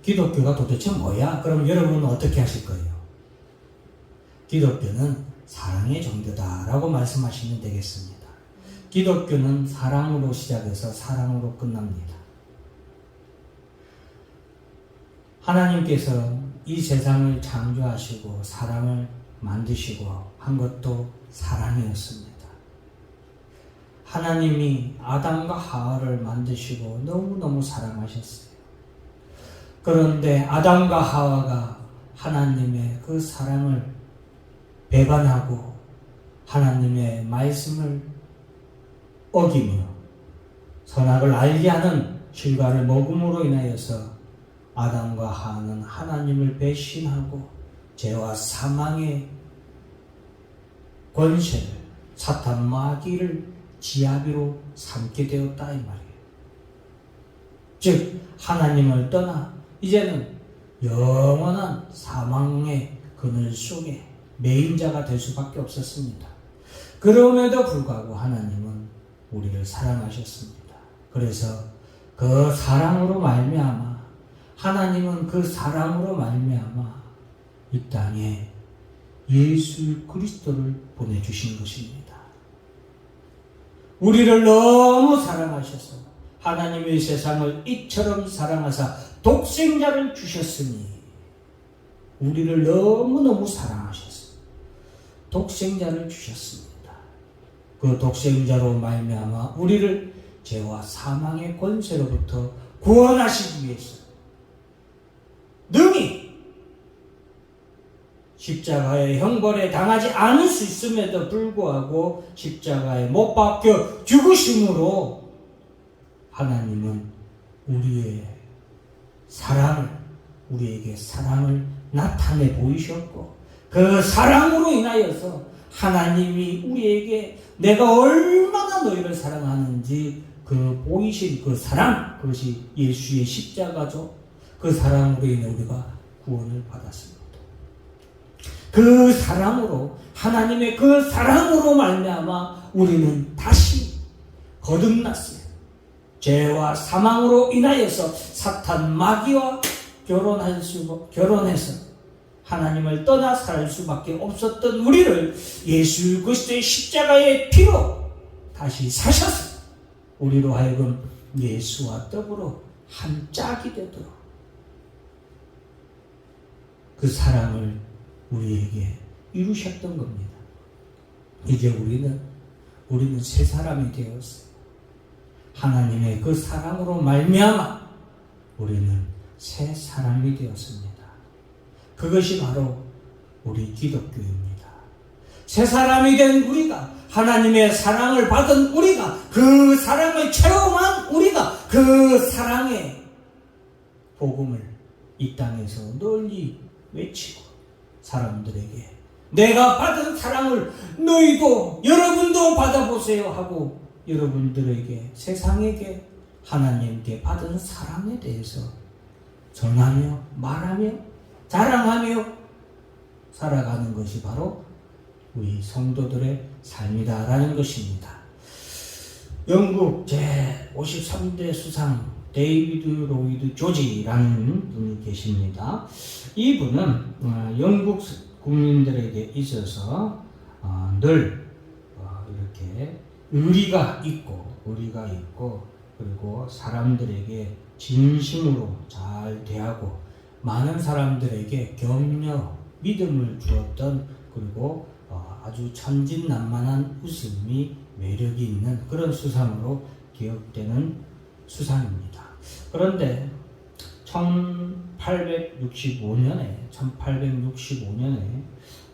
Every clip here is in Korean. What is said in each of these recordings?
기독교가 도대체 뭐야? 그럼 여러분은 어떻게 하실 거예요? 기독교는 사랑의 종교다라고 말씀하시면 되겠습니다. 기독교는 사랑으로 시작해서 사랑으로 끝납니다. 하나님께서 이 세상을 창조하시고 사람을 만드시고 한 것도 사랑이었습니다. 하나님이 아담과 하와를 만드시고 너무너무 사랑하셨어요. 그런데 아담과 하와가 하나님의 그 사랑을 배반하고 하나님의 말씀을 어기며 선악을 알게 하는 실과를 먹음으로 인하여서 아담과 하와는 하나님을 배신하고 죄와 사망의 권세를 사탄 마귀를 지아비로 삼게 되었다 이 말이에요. 즉 하나님을 떠나 이제는 영원한 사망의 그늘 속에 매인자가 될 수밖에 없었습니다. 그럼에도 불구하고 하나님은 우리를 사랑하셨습니다. 그래서 그 사랑으로 말미암아 하나님은 그 사랑으로 말미암아 이 땅에 예수 그리스도를 보내주신 것입니다. 우리를 너무 사랑하셔서 하나님의 세상을 이처럼 사랑하사 독생자를 주셨으니 우리를 너무너무 사랑하셔서 독생자를 주셨습니다. 그 독생자로 말미암아 우리를 죄와 사망의 권세로부터 구원하시기 위해서 능히 십자가의 형벌에 당하지 않을 수 있음에도 불구하고 십자가에 못 박혀 죽으심으로 하나님은 우리에게 사랑을 나타내 보이셨고 그 사랑으로 인하여서 하나님이 우리에게 내가 얼마나 너희를 사랑하는지 그 보이신 그 사랑, 그것이 예수의 십자가죠. 그 사랑으로 인해 우리가 구원을 받았습니다. 그 사랑으로 하나님의 그 사랑으로 말미암아 우리는 다시 거듭났어요. 죄와 사망으로 인하여서 사탄 마귀와 결혼해서 하나님을 떠나 살 수밖에 없었던 우리를 예수 그리스도의 십자가의 피로 다시 사셔서 우리로 하여금 예수와 더불어 한 짝이 되도록 그 사랑을 우리에게 이루셨던 겁니다. 이제 우리는 새 사람이 되었어요. 하나님의 그 사랑으로 말미암아 우리는 새 사람이 되었습니다. 그것이 바로 우리 기독교입니다. 새 사람이 된 우리가, 하나님의 사랑을 받은 우리가, 그 사랑을 체험한 우리가 그 사랑의 복음을 이 땅에서 널리 외치고 사람들에게 내가 받은 사랑을 너희도 여러분도 받아보세요 하고 여러분들에게 세상에게 하나님께 받은 사랑에 대해서 전하며 말하며 자랑하며 살아가는 것이 바로 우리 성도들의 삶이다라는 것입니다. 영국 제53대 수상 데이비드 로이드 조지라는 분이 계십니다. 이분은 영국 국민들에게 있어서 늘 이렇게 의리가 있고 그리고 사람들에게 진심으로 잘 대하고 많은 사람들에게 격려, 믿음을 주었던 그리고 아주 천진난만한 웃음이 매력이 있는 그런 수상으로 기억되는 수상입니다. 그런데 1865년에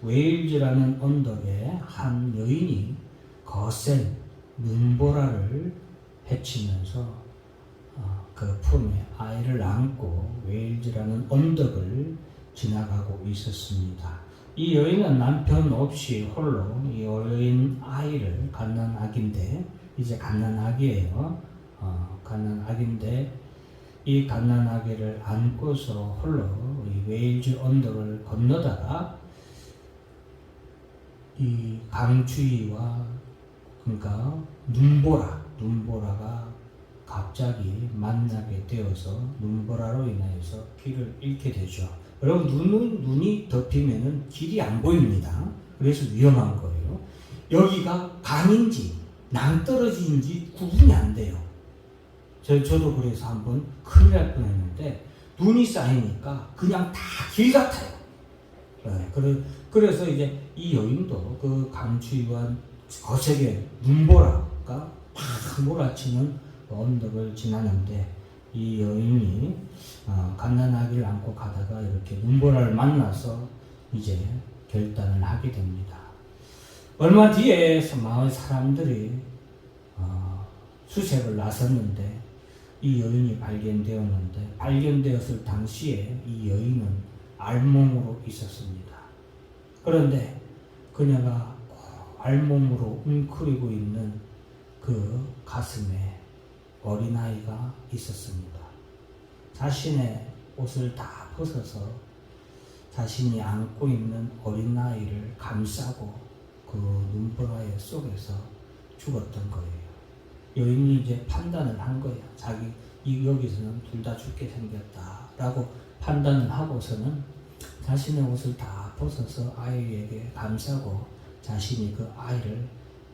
웨일즈라는 언덕에 한 여인이 거센 눈보라를 헤치면서 그 품에 아이를 안고 웨일즈라는 언덕을 지나가고 있었습니다. 이 여인은 남편 없이 홀로 이 어린 아이를 갓난아기인데 이제 갓난아기예요. 갓난아기인데 이 갓난아기를 안고서 홀로 이 웨일즈 언덕을 건너다가 이 강추위와 그러니까 눈보라가 갑자기 만나게 되어서 눈보라로 인하여서 길을 잃게 되죠. 여러분 눈이 덮이면은 길이 안 보입니다. 그래서 위험한 거예요. 여기가 강인지 낭떠러지인지 구분이 안 돼요. 저도 그래서 한번 큰일 날 뻔했는데 눈이 쌓이니까 그냥 다 길 같아요. 그래서 이제 이 여인도 그 강추위와 거세게 눈보라가 팍 몰아치는 언덕을 지나는데 이 여인이 갓난아기를 안고 가다가 이렇게 눈보라를 만나서 이제 결단을 하게 됩니다. 얼마 뒤에 마을 사람들이 수색을 나섰는데 이 여인이 발견되었는데 발견되었을 당시에 이 여인은 알몸으로 있었습니다. 그런데 그녀가 알몸으로 웅크리고 있는 그 가슴에 어린아이가 있었습니다. 자신의 옷을 다 벗어서 자신이 안고 있는 어린아이를 감싸고 그 눈보라의 속에서 죽었던 거예요. 여인이 이제 판단을 한 거예요. 여기서는 둘 다 죽게 생겼다라고 판단을 하고서는 자신의 옷을 다 벗어서 아이에게 감싸고 자신이 그 아이를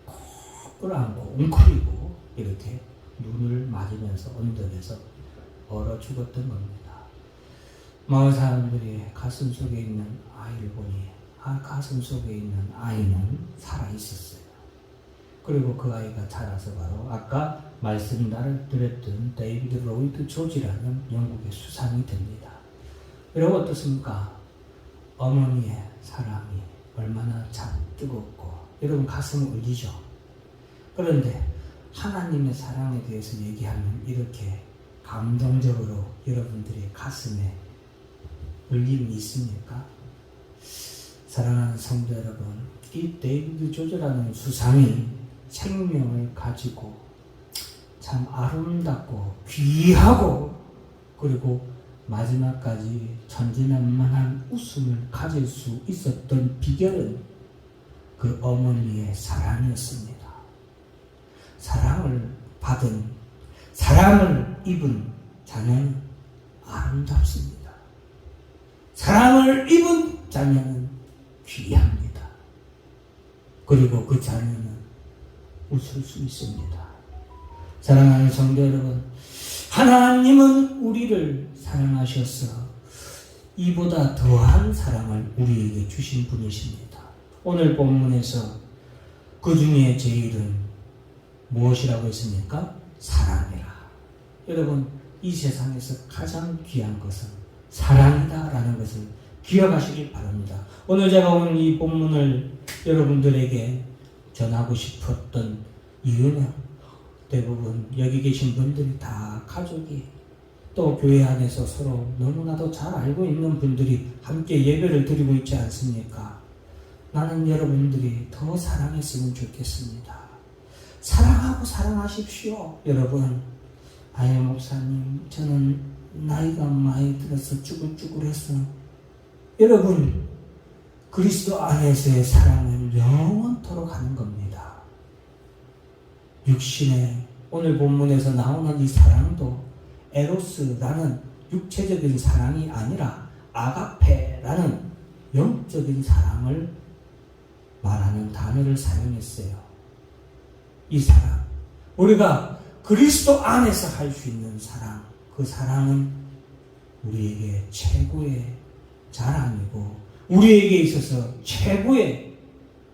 꼭 끌어안고 웅크리고 이렇게 눈을 맞으면서 언덕에서 얼어 죽었던 겁니다. 마을 사람들이 가슴 속에 있는 아이를 보니 가슴 속에 있는 아이는 살아 있었어요. 그리고 그 아이가 자라서 바로 아까 말씀드렸던 데이비드 로이드 조지라는 영국의 수상이 됩니다. 여러분 어떻습니까? 어머니의 사랑이 얼마나 참 뜨겁고 여러분 가슴을 울리죠. 그런데 하나님의 사랑에 대해서 얘기하면 이렇게 감동적으로 여러분들의 가슴에 울림이 있습니까? 사랑하는 성도 여러분, 이 데이비드 조지라는 수상이 생명을 가지고 참 아름답고 귀하고 그리고 마지막까지 천진난만한 웃음을 가질 수 있었던 비결은 그 어머니의 사랑이었습니다. 사랑을 받은, 사랑을 입은 자녀는 아름답습니다. 사랑을 입은 자녀는 귀합니다. 그리고 그 자녀는 웃을 수 있습니다. 사랑하는 성도 여러분, 하나님은 우리를 사랑하셔서 이보다 더한 사랑을 우리에게 주신 분이십니다. 오늘 본문에서 그 중에 제일은 무엇이라고 했습니까? 사랑이라. 여러분, 이 세상에서 가장 귀한 것은 사랑이다라는 것을 기억하시길 바랍니다. 오늘 제가 오늘 이 본문을 여러분들에게 전하고 싶었던 이유는 대부분 여기 계신 분들이 다 가족이 또 교회 안에서 서로 너무나도 잘 알고 있는 분들이 함께 예배를 드리고 있지 않습니까? 나는 여러분들이 더 사랑했으면 좋겠습니다. 사랑하고 사랑하십시오. 여러분, 아예 목사님, 저는 나이가 많이 들어서 쭈글쭈글해서 여러분, 그리스도 안에서의 사랑은 영원토록 하는 겁니다. 육신의 오늘 본문에서 나오는 이 사랑도 에로스라는 육체적인 사랑이 아니라 아가페라는 영적인 사랑을 말하는 단어를 사용했어요. 이 사랑, 우리가 그리스도 안에서 할 수 있는 사랑, 그 사랑은 우리에게 최고의 자랑이고 우리에게 있어서 최고의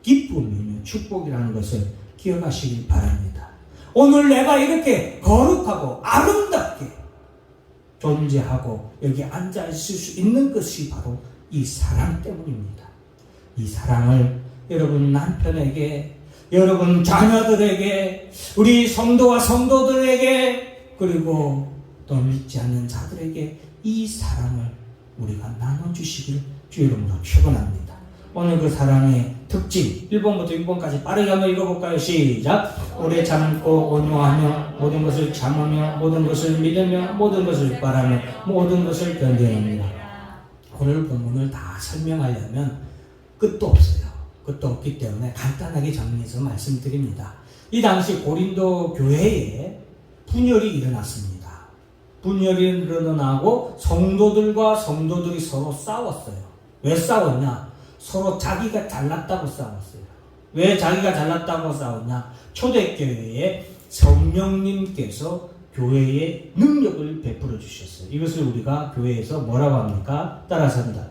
기쁨이며 축복이라는 것을 기억하시길 바랍니다. 오늘 내가 이렇게 거룩하고 아름답게 존재하고 여기 앉아 있을 수 있는 것이 바로 이 사랑 때문입니다. 이 사랑을 여러분 남편에게, 여러분 자녀들에게, 우리 성도와 성도들에게, 그리고 또 믿지 않는 자들에게 이 사랑을 우리가 나눠주시길 주 이름으로 축원합니다. 오늘 그 사랑의 특징 1번부터 6번까지 빠르게 한번 읽어볼까요? 시작! 오래 참고 온유하며 모든 것을 참으며 모든 것을 믿으며 모든 것을 바라며 모든 것을 견뎌냅니다. 오늘 본문을 다 설명하려면 끝도 없어요. 끝도 없기 때문에 간단하게 정리해서 말씀드립니다. 이 당시 고린도 교회에 분열이 일어났습니다. 분열이 일어나고 성도들과 성도들이 서로 싸웠어요. 왜 싸웠냐? 서로 자기가 잘났다고 싸웠어요. 왜 자기가 잘났다고 싸웠냐? 초대교회에 성령님께서 교회에 능력을 베풀어 주셨어요. 이것을 우리가 교회에서 뭐라고 합니까? 따라서 합니다.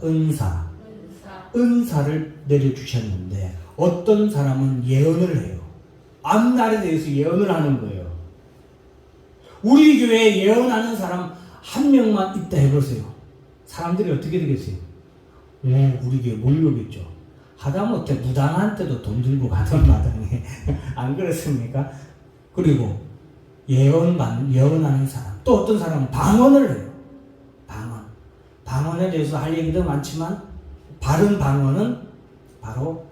은사를 내려주셨는데 어떤 사람은 예언을 해요. 앞날에 대해서 예언을 하는 거예요. 우리 교회에 예언하는 사람 한 명만 있다 해보세요. 사람들이 어떻게 되겠어요? 우리 교회 몰려오겠죠. 하다못해 무당한테도 돈 들고 가던 마당에 안 그렇습니까? 그리고 예언하는 사람, 또 어떤 사람은 방언을 해요. 방언에 대해서 할 얘기도 많지만 바른 방언은 바로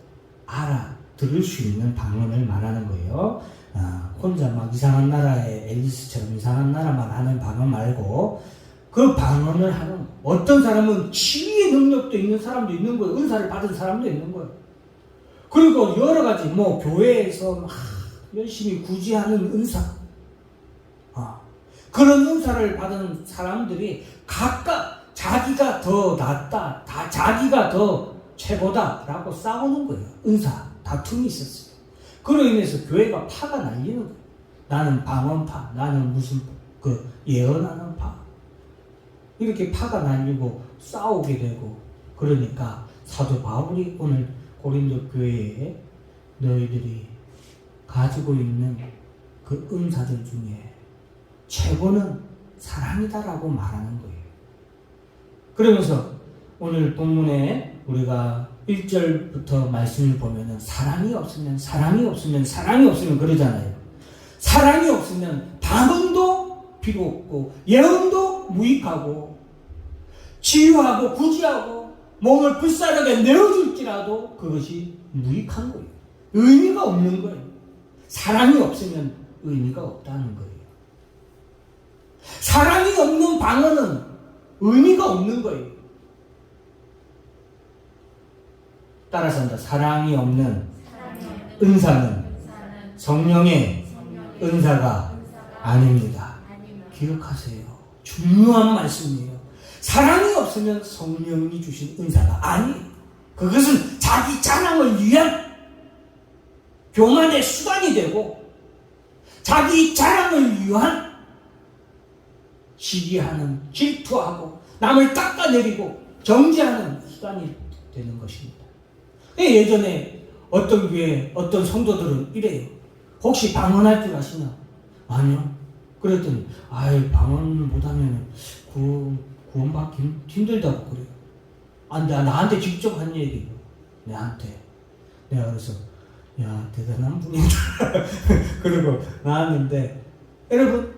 알아들을 수 있는 방언을 말하는 거예요. 혼자 막 이상한 나라의 앨리스처럼 이상한 나라만 하는 방언 말고 그 방언을 하는, 어떤 사람은 치유의 능력도 있는 사람도 있는 거예요. 은사를 받은 사람도 있는 거예요. 그리고 여러 가지 교회에서 막 열심히 구제하는 은사, 그런 은사를 받은 사람들이 각각 자기가 더 낫다, 자기가 더 최고다라고 싸우는 거예요. 은사 다툼이 있었어요. 그로 인해서 교회가 파가 날리는 거예요. 나는 방언파, 나는 무슨 예언하는 파. 이렇게 파가 날리고 싸우게 되고, 그러니까 사도 바울이 오늘 고린도 교회에 너희들이 가지고 있는 그 은사들 중에 최고는 사랑이다라고 말하는 거예요. 그러면서 오늘 본문에 우리가 1절부터 말씀을 보면은 사랑이 없으면 그러잖아요. 사랑이 없으면 방언도 필요 없고 예언도 무익하고 치유하고 구제하고 몸을 불사르게 내어줄지라도 그것이 무익한 거예요. 의미가 없는 거예요. 사랑이 없으면 의미가 없다는 거예요. 사랑이 없는 방언은 의미가 없는 거예요. 따라서 한다. 사랑이 없는 은사는 성령의 은사가 아닙니다. 기억하세요. 중요한 말씀이에요. 사랑이 없으면 성령이 주신 은사가 아니에요. 그것은 자기 자랑을 위한 교만의 수단이 되고 자기 자랑을 위한 시기하는, 질투하고 남을 닦아내리고 정죄하는 수단이 되는 것입니다. 예전에 어떤 교회 어떤 성도들은 이래요. 혹시 방언할 줄 아시나? 아니요. 그랬더니 방언 못하면 구원받기 힘들다고 그래요. 나한테 직접 한 얘기예요. 내한테. 내가 그래서 대단한 분이다. 그리고 나왔는데, 여러분,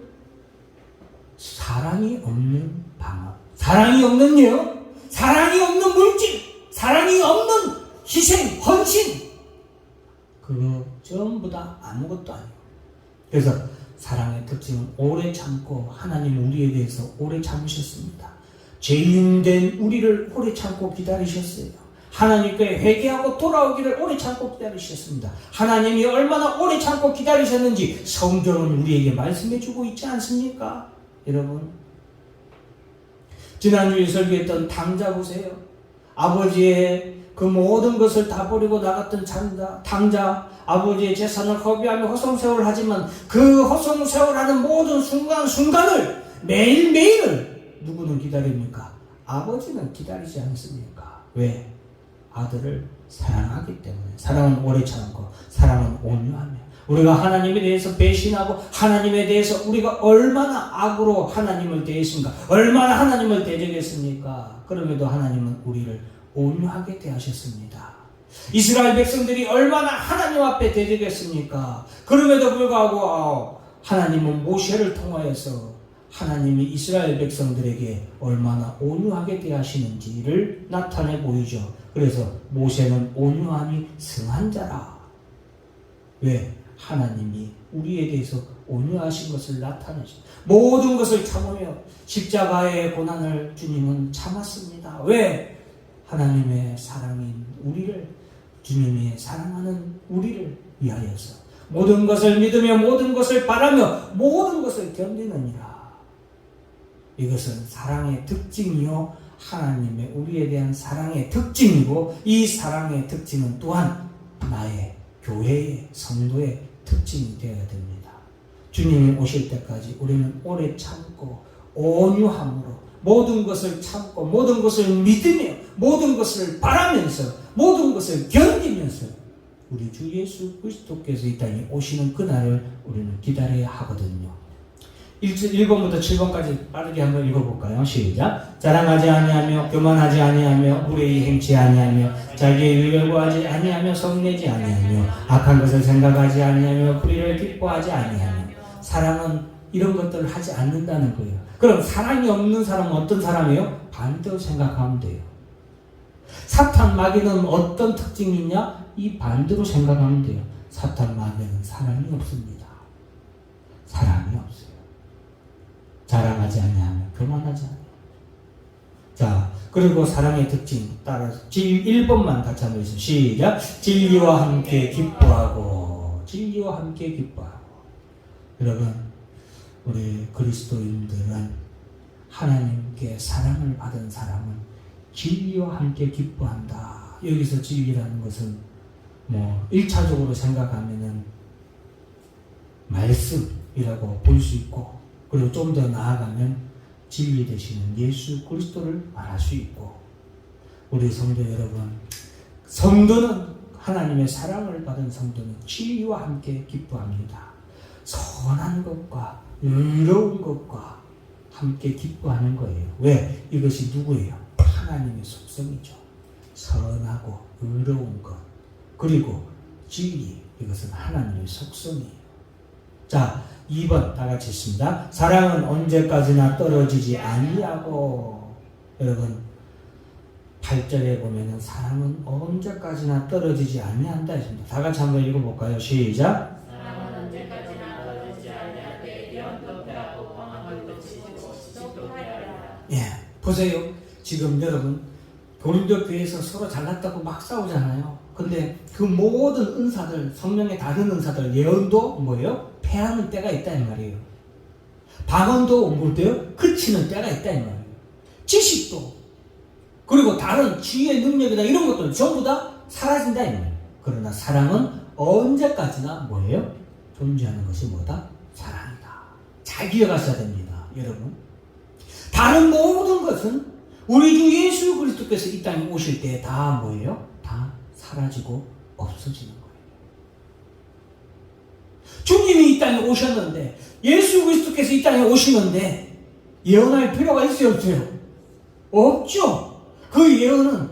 사랑이 없는 방언, 사랑이 없는 예언, 사랑이 없는 물질, 사랑이 없는 희생, 헌신, 그거 전부 다 아무것도 아니에요. 그래서 사랑의 특징은 오래 참고, 하나님 우리에 대해서 오래 참으셨습니다. 죄인된 우리를 오래 참고 기다리셨어요. 하나님께 회개하고 돌아오기를 오래 참고 기다리셨습니다. 하나님이 얼마나 오래 참고 기다리셨는지 성경은 우리에게 말씀해주고 있지 않습니까? 여러분, 지난주에 설교했던 당자 보세요. 아버지의 그 모든 것을 다 버리고 나갔던 당자, 아버지의 재산을 허비하며 허송세월을 하지만 그 허송세월하는 모든 순간순간을 매일매일을 누구는 기다립니까? 아버지는 기다리지 않습니까? 왜? 아들을 사랑하기 때문에. 사랑은 오래 참고 사랑은 온유하며. 우리가 하나님에 대해서 배신하고 하나님에 대해서 우리가 얼마나 악으로 하나님을 대했습니까? 얼마나 하나님을 대적했습니까? 그럼에도 하나님은 우리를 온유하게 대하셨습니다. 이스라엘 백성들이 얼마나 하나님 앞에 대적했습니까? 그럼에도 불구하고 하나님은 모세를 통하여서 하나님이 이스라엘 백성들에게 얼마나 온유하게 대하시는지를 나타내 보이죠. 그래서 모세는 온유함이 승한 자라. 왜? 하나님이 우리에 대해서 온유하신 것을 나타내죠. 모든 것을 참으며 십자가의 고난을 주님은 참았습니다. 왜? 하나님의 사랑인 우리를, 주님이 사랑하는 우리를 위하여서. 모든 것을 믿으며 모든 것을 바라며 모든 것을 견디느니라. 이것은 사랑의 특징이요 하나님의 우리에 대한 사랑의 특징이고, 이 사랑의 특징은 또한 나의 교회의 성도의 특징이 되어야 됩니다. 주님이 오실 때까지 우리는 오래 참고 온유함으로 모든 것을 참고 모든 것을 믿으며 모든 것을 바라면서 모든 것을 견디면서 우리 주 예수 그리스도께서 이 땅에 오시는 그날을 우리는 기다려야 하거든요. 1번부터 7번까지 빠르게 한번 읽어볼까요? 시작. 자랑하지 아니하며 교만하지 아니하며 무례히 행치 아니하며 자기의 의를 구하지 아니하며 성내지 아니하며 악한 것을 생각하지 아니하며 불의를 기뻐하지 아니하며. 사랑은 이런 것들을 하지 않는다는 거예요. 그럼 사랑이 없는 사람은 어떤 사람이에요? 반대로 생각하면 돼요. 사탄 마귀는 어떤 특징이 있냐? 이 반대로 생각하면 돼요. 사탄 마귀는 사랑이 없습니다. 사랑이 없어요. 자랑하지 아니하며 교만하지 않아요. 자, 그리고 사랑의 특징 따라서 1번만 같이 한번 있어요. 시작. 진리와 함께 기뻐하고. 진리와 함께 기뻐하고. 여러분, 우리 그리스도인들은 하나님께 사랑을 받은 사람은 진리와 함께 기뻐한다. 여기서 진리라는 것은 1차적으로 생각하면은 말씀이라고 볼 수 있고, 그리고 좀 더 나아가면 진리 되시는 예수 그리스도를 말할 수 있고, 우리 성도 여러분, 성도는 하나님의 사랑을 받은 성도는 진리와 함께 기뻐합니다. 선한 것과 의로운 것과 함께 기뻐하는 거예요. 왜? 이것이 누구예요? 하나님의 속성이죠. 선하고 의로운 것, 그리고 진리, 이것은 하나님의 속성이에요. 자, 2번 다 같이 있습니다. 사랑은 언제까지나 떨어지지 아니하고. 여러분, 8절에 보면은 사랑은 언제까지나 떨어지지 아니한다 했습니다. 다 같이 한번 읽어볼까요? 시작. 사랑은 언제까지나 떨어지지 아니하되 영원토록 배하고 방황을 거치고 지속도 하리라. 예, 보세요. 지금 여러분 고린도 교회에서 서로 잘났다고 막 싸우잖아요. 근데 그 모든 은사들, 성령의 다른 은사들, 예언도 뭐예요? 패하는 때가 있다 이 말이에요. 방언도 뭐예요? 그치는 때가 있다 이 말이에요. 지식도, 그리고 다른 지혜의 능력이다 이런 것들 전부 다 사라진다 이 말이에요. 그러나 사랑은 언제까지나 뭐예요? 존재하는 것이 뭐다? 사랑이다. 잘 기억하셔야 됩니다, 여러분. 다른 모든 것은 우리 주 예수 그리스도께서 이 땅에 오실 때 다 뭐예요? 다 사라지고 없어지는 거예요. 주님이 이 땅에 오셨는데, 예수 그리스도께서 이 땅에 오시는데 예언할 필요가 있어요, 없어요? 없죠. 그 예언은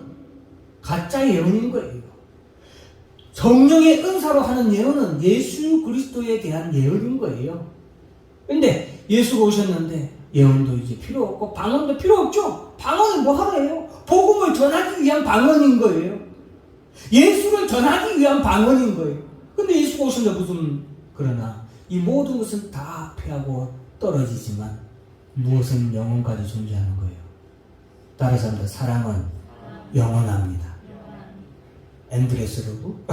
가짜 예언인 거예요. 성령의 은사로 하는 예언은 예수 그리스도에 대한 예언인 거예요. 근데 예수가 오셨는데 예언도 이제 필요 없고 방언도 필요 없죠. 방언은 뭐 하러 해요? 복음을 전하기 위한 방언인 거예요. 예수를 전하기 위한 방언인 거예요. 근데 예수가 오신다 무슨. 그러나 이 모든 것은 다 패하고 떨어지지만 무엇은 영원까지 존재하는 거예요. 따라서 사랑은 영원합니다. 앤드레스 로브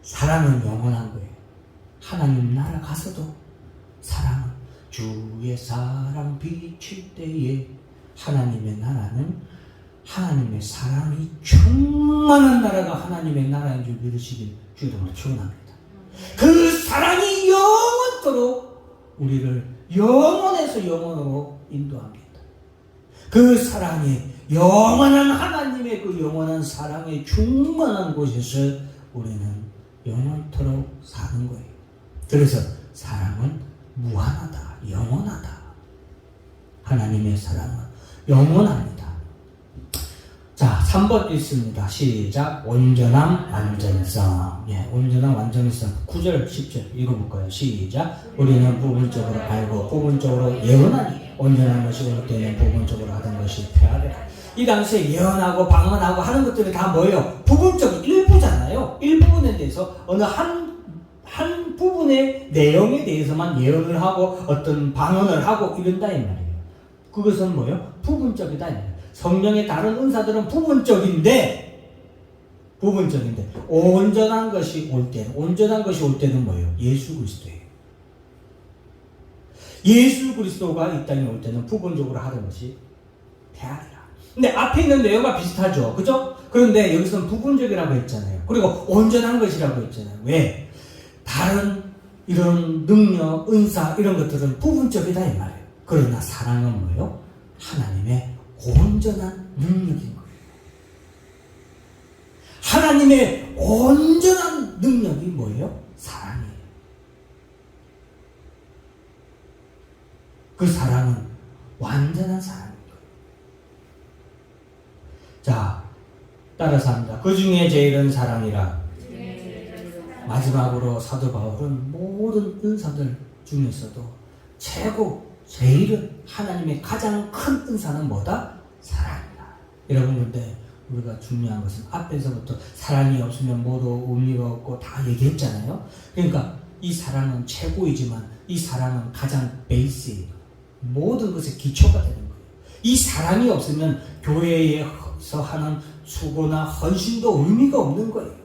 사랑은 영원한 거예요. 하나님 나라 가서도 사랑은 주의 사랑 비칠 때에 하나님의 나라는 하나님의 사랑이 충만한 나라가 하나님의 나라인 줄 믿으시길 주 이름으로 축원합니다. 그 사랑이 영원토록 우리를 영원에서 영원으로 인도합니다. 그 사랑이 영원한 하나님의 그 영원한 사랑의 충만한 곳에서 우리는 영원토록 사는 거예요. 그래서 사랑은 무한하다, 영원하다. 하나님의 사랑은 영원합니다. 자, 3번 읽습니다. 시작. 온전함, 완전성. 예, 온전함, 완전성. 9절, 10절 읽어볼까요? 시작. 우리는 부분적으로 알고 부분적으로 예언하니 온전한 것이 올 때는 부분적으로 하던 것이 폐하리라. 이 당시에 예언하고 방언하고 하는 것들이 다 뭐예요? 부분적 일부잖아요. 일부분에 대해서 어느 한 부분의 내용에 대해서만 예언을 하고 어떤 방언을 하고 이런다 이 말이에요. 그것은 뭐예요? 부분적이다 이 말이에요. 성령의 다른 은사들은 부분적인데 부분적인데 온전한 것이 올 때는 뭐예요? 예수 그리스도예요. 예수 그리스도가 이 땅에 올 때는 부분적으로 하는 것이 대안이라. 근데 앞에 있는 내용과 비슷하죠. 그죠? 그런데 여기서는 부분적이라고 했잖아요. 그리고 온전한 것이라고 했잖아요. 왜? 다른 이런 능력, 은사 이런 것들은 부분적이다 이 말이에요. 그러나 사랑은 뭐예요? 하나님의 온전한 능력인 거예요. 하나님의 온전한 능력이 뭐예요? 사랑이에요. 그 사랑은 완전한 사랑인 거예요. 자, 따라서 합니다. 그 중에 제일은 사랑이라. 마지막으로 사도 바울은 모든 은사들 중에서도 제일은 하나님의 가장 큰 은사는 뭐다? 사랑이다. 여러분, 근데 우리가 중요한 것은 앞에서부터 사랑이 없으면 모두 의미가 없고 다 얘기했잖아요. 그러니까 이 사랑은 최고이지만 이 사랑은 가장 베이스예요. 모든 것의 기초가 되는 거예요. 이 사랑이 없으면 교회에서 하는 수고나 헌신도 의미가 없는 거예요.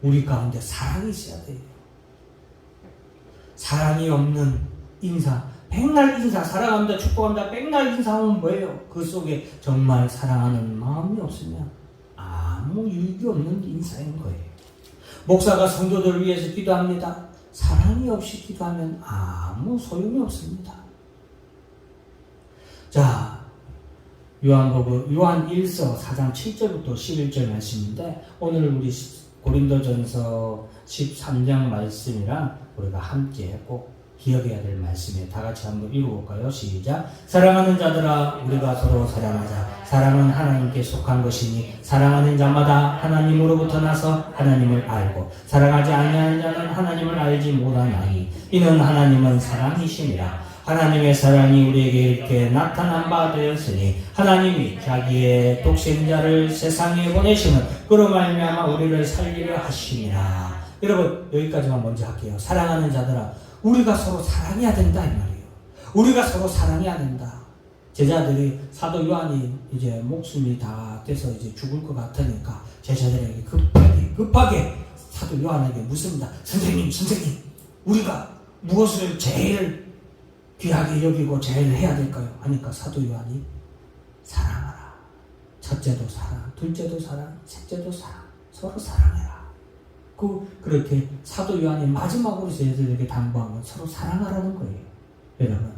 우리 가운데 사랑이 있어야 돼요. 사랑이 없는 인사, 백날 인사, 사랑합니다, 축복합니다, 백날 인사하면 뭐예요? 그 속에 정말 사랑하는 마음이 없으면 아무 유익이 없는 인사인 거예요. 목사가 성도들을 위해서 기도합니다. 사랑이 없이 기도하면 아무 소용이 없습니다. 자, 요한 1서 4장 7절부터 11절 말씀인데 오늘 우리 고린도전서 13장 말씀이랑 우리가 함께 꼭 기억해야 될 말씀이에요. 다 같이 한번 읽어볼까요? 시작. 사랑하는 자들아, 우리가 서로 사랑하자. 사랑은 하나님께 속한 것이니 사랑하는 자마다 하나님으로부터 나서 하나님을 알고 사랑하지 아니하는 자는 하나님을 알지 못하나니 이는 하나님은 사랑이심이라. 하나님의 사랑이 우리에게 이렇게 나타난 바 되었으니 하나님이 자기의 독생자를 세상에 보내시는 그로 말미암아 우리를 살리려 하심이라. 여러분, 여기까지만 먼저 할게요. 사랑하는 자들아, 우리가 서로 사랑해야 된다 이 말이에요. 우리가 서로 사랑해야 된다. 제자들이 사도 요한이 이제 목숨이 다 돼서 이제 죽을 것 같으니까 제자들에게 급하게 사도 요한에게 묻습니다. 선생님, 우리가 무엇을 제일 귀하게 여기고 제일 해야 될까요? 하니까 사도 요한이 사랑하라. 첫째도 사랑, 둘째도 사랑, 셋째도 사랑, 서로 사랑해라. 그렇게 사도 요한이 마지막으로 저희들에게 당부한 건 서로 사랑하라는 거예요. 여러분,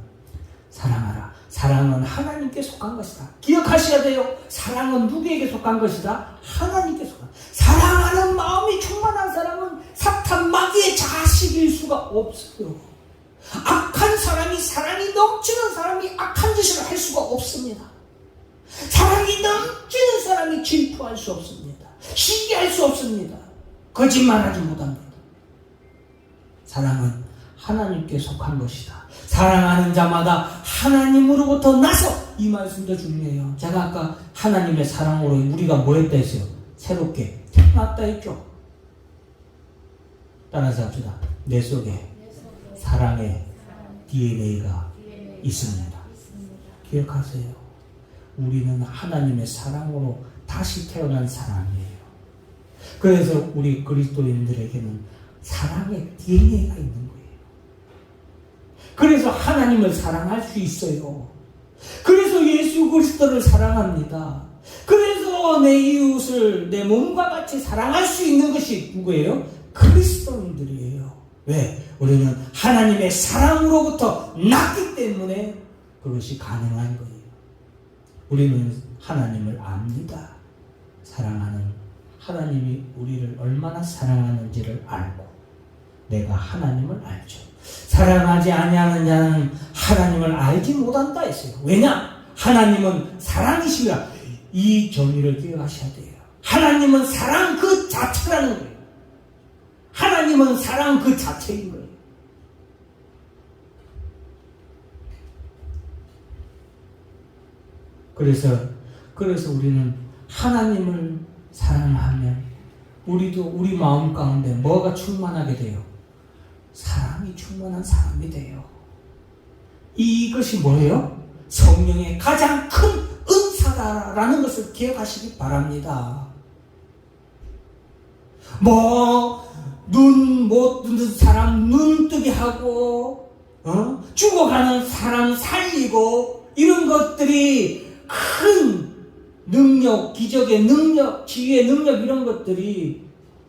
사랑하라. 사랑은 하나님께 속한 것이다. 기억하셔야 돼요. 사랑은 누구에게 속한 것이다? 하나님께 속한. 사랑하는 마음이 충만한 사람은 사탄 마귀의 자식일 수가 없어요. 악한 사람이, 사랑이 넘치는 사람이 악한 짓을 할 수가 없습니다. 사랑이 넘치는 사람이 질투할 수 없습니다. 시기할 수 없습니다. 거짓말하지 못합니다. 사랑은 하나님께 속한 것이다. 사랑하는 자마다 하나님으로부터 나서, 이 말씀도 중요해요. 제가 아까 하나님의 사랑으로 우리가 뭐 했다 했어요? 새롭게 태어났다 했죠. 따라서 합시다. 내 속에 사랑의 DNA가 있습니다. 기억하세요. 우리는 하나님의 사랑으로 다시 태어난 사람이에요. 그래서 우리 그리스도인들에게는 사랑의 DNA가 있는 거예요. 그래서 하나님을 사랑할 수 있어요. 그래서 예수 그리스도를 사랑합니다. 그래서 내 이웃을 내 몸과 같이 사랑할 수 있는 것이 누구예요? 그리스도인들이에요. 왜? 우리는 하나님의 사랑으로부터 났기 때문에 그것이 가능한 거예요. 우리는 하나님을 압니다. 사랑하는 하나님이 우리를 얼마나 사랑하는지를 알고 내가 하나님을 알죠. 사랑하지 아니하는 자는 하나님을 알지 못한다 했어요. 왜냐? 하나님은 사랑이시라. 이 정의를 기억하셔야 돼요. 하나님은 사랑 그 자체라는 거예요. 하나님은 사랑 그 자체인 거예요. 그래서 우리는 하나님을 사랑하면 우리도 우리 마음 가운데 뭐가 충만하게 돼요? 사랑이 충만한 사람이 돼요. 이것이 뭐예요? 성령의 가장 큰 은사다라는 것을 기억하시기 바랍니다. 눈 못 뜨는 사람 눈 뜨게 하고, 죽어가는 사람 살리고, 이런 것들이 큰 능력, 기적의 능력, 지혜의 능력, 이런 것들이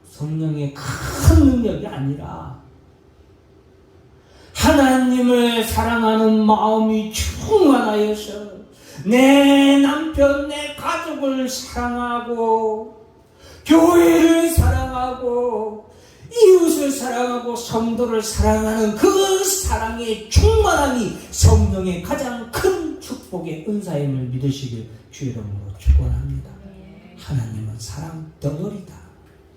성령의 큰 능력이 아니라 하나님을 사랑하는 마음이 충만하여서 내 남편, 내 가족을 사랑하고, 교회를 사랑하고, 이웃을 사랑하고, 성도를 사랑하는 그 사랑의 충만함이 성령의 가장 큰 축복의 은사임을 믿으시길 주의 이름으로 축원합니다. 하나님은 사랑 덩어리다.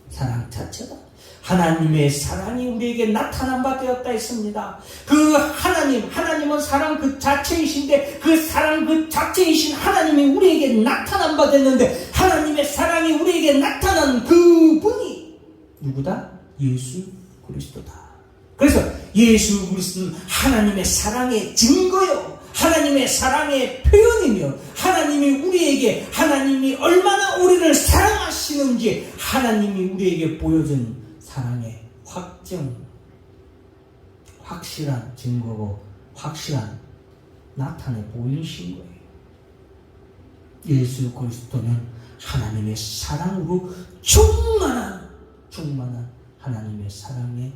사랑 자체다. 하나님의 사랑이 우리에게 나타난 바 되었다 했습니다. 그 하나님은 사랑 그 자체이신데, 그 사랑 그 자체이신 하나님이 우리에게 나타난 바 됐는데, 하나님의 사랑이 우리에게 나타난 그 분이 누구다? 예수 그리스도다. 그래서 예수 그리스도는 하나님의 사랑의 증거요, 하나님의 사랑의 표현이며, 하나님이 얼마나 우리를 사랑하시는지 하나님이 우리에게 보여준 사랑의 확실한 증거고, 확실한 나타내 보이신 거예요. 예수 그리스도는 하나님의 사랑으로 충만한 하나님의 사랑의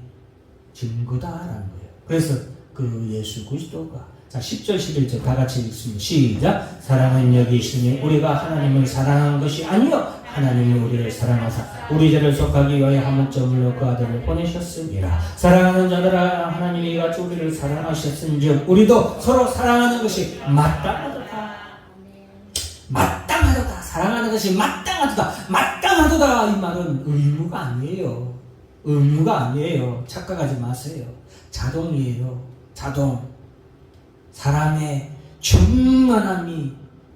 증거다라는 거예요. 그래서 그 예수 그리스도가, 자 10절 11절 다 같이 읽습니다. 시작. 사랑은 여기 있으니 우리가 하나님을 사랑한 것이 아니요 하나님이 우리를 사랑하사 우리 죄를 속하기 위하여 한 번쯤으로 그 아들을 보내셨습니다. 사랑하는 자들아, 하나님이 이같이 우리를 사랑하셨은즉 우리도 서로 사랑하는 것이 마땅하도다. 사랑하는 것이 마땅하도다. 이 말은 의무가 아니에요. 착각하지 마세요. 자동이에요. 사랑의 충만함이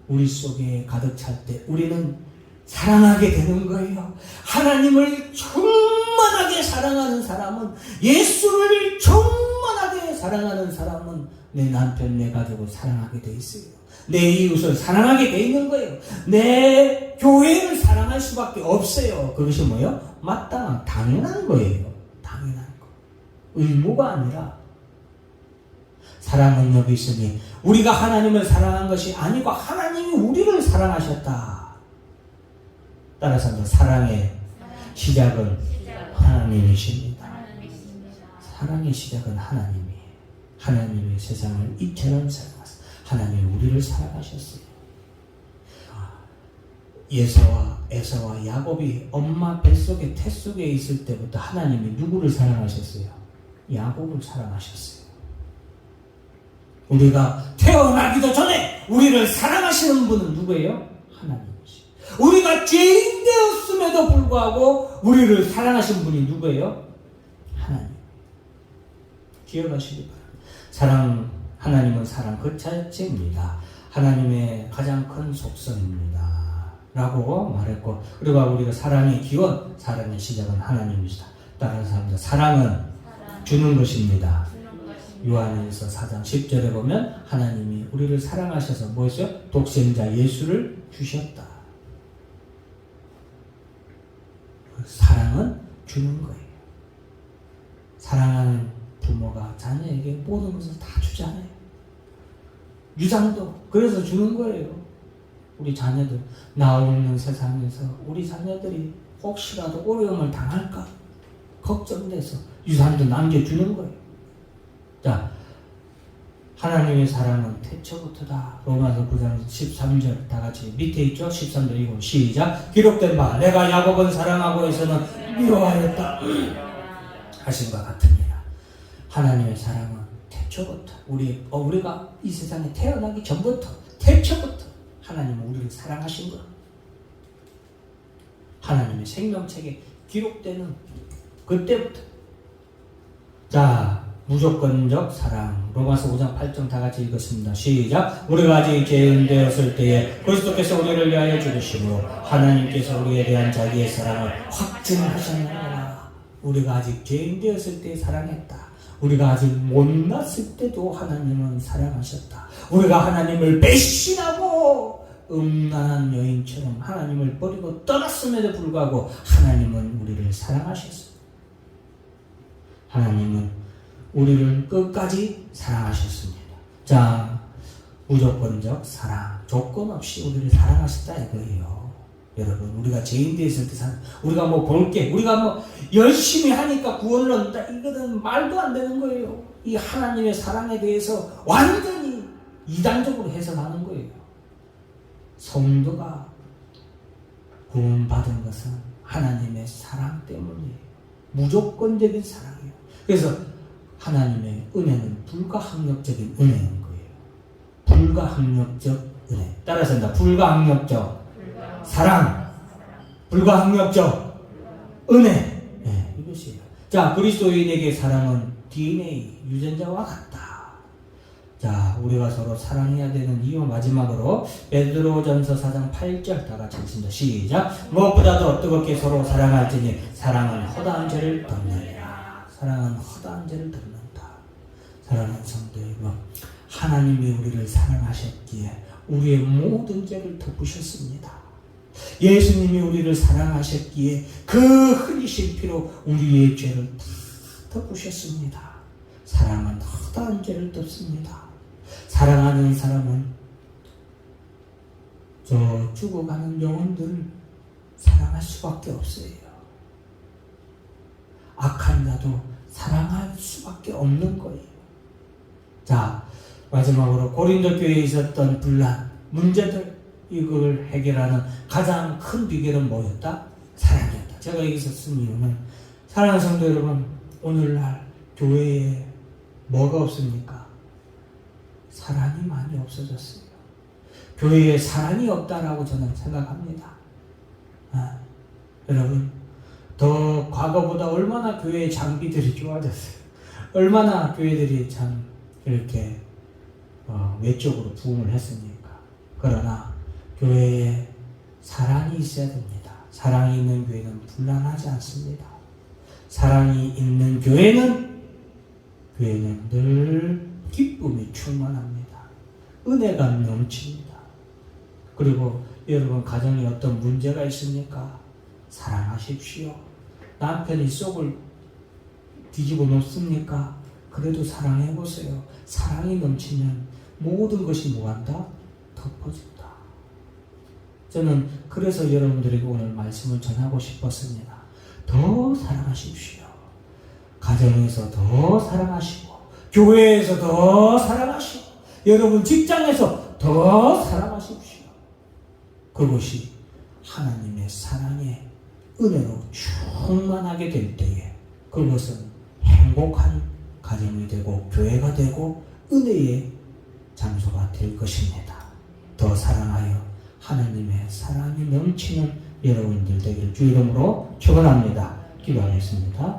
우리 속에 가득 찰 때 우리는 사랑하게 되는 거예요. 하나님을 충만하게 사랑하는 사람은, 예수를 충만하게 사랑하는 사람은 내 남편, 내 가족을 사랑하게 돼 있어요. 내 이웃을 사랑하게 돼 있는 거예요. 내 교회를 사랑할 수밖에 없어요. 그것이 뭐예요? 당연한 거예요. 당연한 거. 의무가 아니라. 사랑은 여기 있으니 우리가 하나님을 사랑한 것이 아니고 하나님이 우리를 사랑하셨다. 따라서 사랑의 시작은 하나님이십니다. 사랑의 시작은 하나님이에요. 하나님이 세상을 이처럼 사랑하셨어요. 하나님이 우리를 사랑하셨어요. 에서와 야곱이 엄마 뱃속에 태속에 있을 때부터 하나님이 누구를 사랑하셨어요? 야곱을 사랑하셨어요. 우리가 태어나기도 전에 우리를 사랑하시는 분은 누구예요? 하나님이시죠. 우리가 죄인 되었음에도 불구하고 우리를 사랑하신 분이 누구예요? 하나님. 기억하시기 바랍니다. 하나님은 사랑 그 자체입니다. 하나님의 가장 큰 속성입니다. 라고 말했고, 그리고 우리가 사랑의 기원, 사랑의 시작은 하나님이시다. 따라서 합니다. 사랑은 주는 것입니다. 요한일서 4장 10절에 보면 하나님이 우리를 사랑하셔서 뭐였어요? 독생자 예수를 주셨다. 사랑은 주는 거예요. 사랑하는 부모가 자녀에게 모든 것을 다 주잖아요. 유산도 그래서 주는 거예요. 우리 자녀들, 나 없는 세상에서 우리 자녀들이 혹시라도 어려움을 당할까 걱정돼서 유산도 남겨주는 거예요. 자, 하나님의 사랑은 태초부터다. 로마서 9장 13절 다 같이 밑에 있죠? 13절 이거 시작. 기록된 바 내가 야곱은 사랑하고 에서는 미워하였다 하신과 같으니라. 하나님의 사랑은 태초부터 우리가 이 세상에 태어나기 전부터 태초부터 하나님은 우리를 사랑하신 거예요. 하나님의 생명책에 기록되는 그때부터. 자, 무조건적 사랑. 로마서 5장 8절 다 같이 읽었습니다. 시작. 우리가 아직 죄인 되었을 때에 그리스도께서 우리를 위하여 죽으심으로 하나님께서 우리에 대한 자기의 사랑을 확증하셨느니라. 우리가 아직 죄인 되었을 때 사랑했다. 우리가 아직 못났을 때도 하나님은 사랑하셨다. 우리가 하나님을 배신하고 음란한 여인처럼 하나님을 버리고 떠났음에도 불구하고 하나님은 우리를 사랑하셨어요. 하나님은 우리를 끝까지 사랑하셨습니다. 자, 무조건적 사랑, 조건 없이 우리를 사랑하셨다 이거예요. 여러분, 우리가 죄인 되어 있을 때 우리가 뭐 볼게, 우리가 뭐 열심히 하니까 구원을 얻는다, 이거는 말도 안 되는 거예요. 이 하나님의 사랑에 대해서 완전히 이단적으로 해석하는 거예요. 성도가 구원받은 것은 하나님의 사랑 때문이에요. 무조건적인 사랑이에요. 그래서 하나님의 은혜는 불가항력적인 은혜인 거예요. 불가항력적 은혜. 따라서 한다. 불가항력적 사랑, 불가항력적 은혜. 네, 이것이에요. 자, 그리스도인에게 사랑은 DNA, 유전자와 같다. 자, 우리가 서로 사랑해야 되는 이유 마지막으로 베드로전서 4장 8절 다 같이 읽습니다. 시작. 무엇보다도 뜨겁게 서로 사랑할지니 사랑은 허다한 죄를 덮느니라. 사랑은 허다한 죄를 덮는다. 사랑하는 성도 여러분, 하나님이 우리를 사랑하셨기에 우리의 모든 죄를 덮으셨습니다. 예수님이 우리를 사랑하셨기에 그 흘리신 피로 우리의 죄를 다 덮으셨습니다. 사랑은 허다한 죄를 덮습니다. 사랑하는 사람은 저 죽어가는 영혼들을 사랑할 수밖에 없어요. 악한 자도 사랑할 수밖에 없는 거예요. 자, 마지막으로 고린도 교회에 있었던 분란, 문제들, 이걸 해결하는 가장 큰 비결은 뭐였다? 사랑이었다. 제가 여기서 쓴 이유는, 사랑하는 성도 여러분, 오늘날 교회에 뭐가 없습니까? 사랑이 많이 없어졌어요. 교회에 사랑이 없다라고 저는 생각합니다. 여러분, 더 과거보다 얼마나 교회의 장비들이 좋아졌어요. 얼마나 교회들이 참 이렇게 외적으로 부흥을 했습니까? 그러나 교회에 사랑이 있어야 됩니다. 사랑이 있는 교회는 불안하지 않습니다. 사랑이 있는 교회는 늘 기쁨이 충만합니다. 은혜가 넘칩니다. 그리고 여러분, 가정에 어떤 문제가 있습니까? 사랑하십시오. 남편이 속을 뒤집어 놓습니까? 그래도 사랑해보세요. 사랑이 넘치면 모든 것이 뭐한다? 덮어진다. 저는 그래서 여러분들에게 오늘 말씀을 전하고 싶었습니다. 더 사랑하십시오. 가정에서 더 사랑하시고, 교회에서 더 사랑하시고, 여러분 직장에서 더 사랑하십시오. 그것이 하나님의 사랑의 은혜로 충만하게 될 때에 그것은 행복한 가정이 되고 교회가 되고 은혜의 장소가 될 것입니다. 더 사랑하여 하나님의 사랑이 넘치는 여러분들 되기를 주 이름으로 축원합니다. 기도하겠습니다.